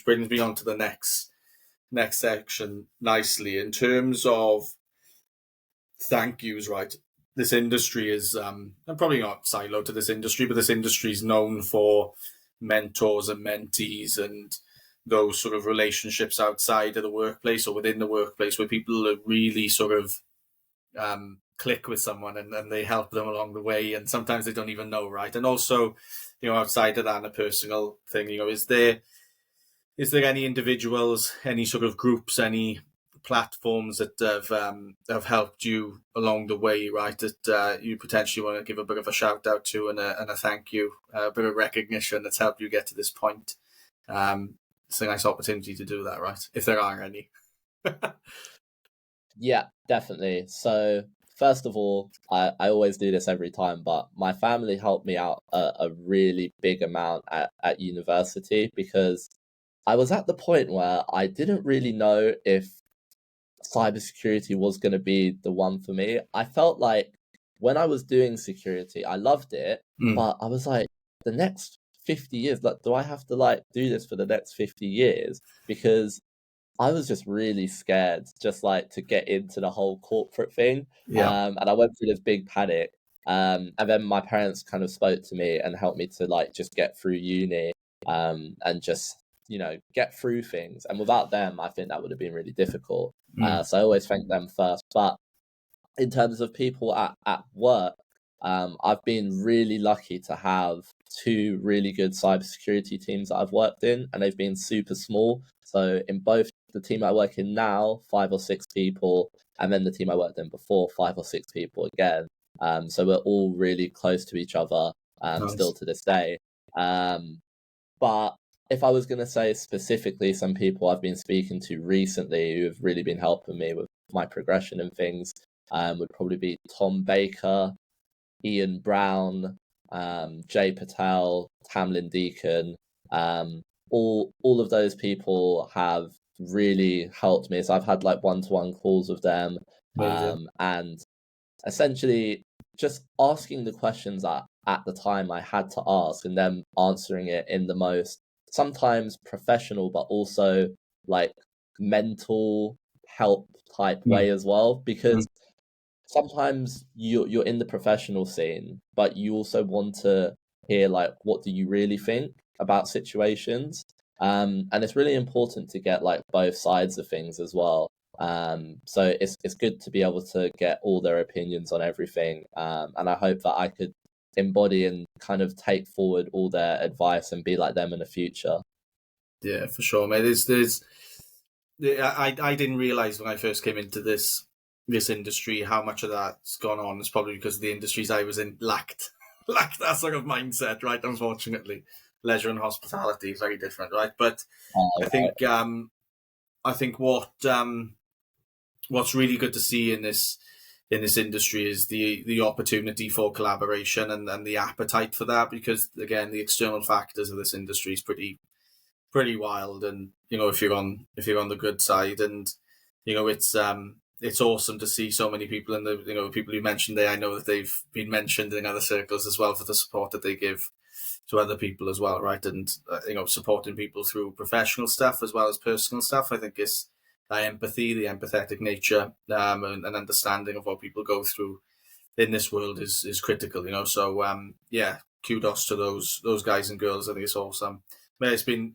which brings me on to the next section nicely in terms of thank yous, right? This industry is, I'm probably not siloed to this industry, but this industry is known for mentors and mentees and those sort of relationships outside of the workplace or within the workplace where people really sort of click with someone and they help them along the way. And sometimes they don't even know, right? And also, outside of that, and a personal thing, is there any individuals, any sort of groups, any platforms that have helped you along the way, right? That you potentially want to give a bit of a shout out to and a thank you, a bit of recognition that's helped you get to this point. It's a nice opportunity to do that, right? If there are any. Yeah, definitely. So first of all, I always do this every time, but my family helped me out a really big amount at university, because I was at the point where I didn't really know if cybersecurity was going to be the one for me. I felt like when I was doing security, I loved it, but I was like, the next 50 years, like, do I have to do this for the next 50 years? Because I was just really scared, just to get into the whole corporate thing. Yeah. And I went through this big panic. And then my parents kind of spoke to me and helped me to just get through uni, and just, get through things. And without them, I think that would have been really difficult. So I always thank them first. But in terms of people at work, I've been really lucky to have two really good cybersecurity teams that I've worked in, and they've been super small. So in both the team I work in now, 5 or 6 people, and then the team I worked in before, 5 or 6 people again. So we're all really close to each other, Nice. still to this day. But if I was going to say specifically some people I've been speaking to recently who have really been helping me with my progression and things, would probably be Tom Baker, Ian Brown, Jay Patel, Tamlin Deacon. All of those people have really helped me. So I've had one-to-one calls with them, and essentially just asking the questions that at the time I had to ask, and them answering it in the most sometimes professional but also mental help type way as well, because sometimes you're in the professional scene, but you also want to hear what do you really think about situations, and it's really important to get both sides of things as well. So it's good to be able to get all their opinions on everything, and I hope that I could embody and kind of take forward all their advice and be like them in the future. Yeah, for sure, mate. I didn't realize when I first came into this industry how much of that's gone on. It's probably because the industries I was in lacked that sort of mindset, right? Unfortunately, leisure and hospitality is very different, right? But I think what's really good to see in this industry is the opportunity for collaboration and the appetite for that, because again, the external factors of this industry is pretty wild. And if you're on the good side, and it's awesome to see so many people, and the people you mentioned there, I know that they've been mentioned in other circles as well for the support that they give to other people as well, right? And supporting people through professional stuff as well as personal stuff, I think is empathy, the empathetic nature, and understanding of what people go through in this world is critical. So kudos to those guys and girls. I think it's awesome. It's been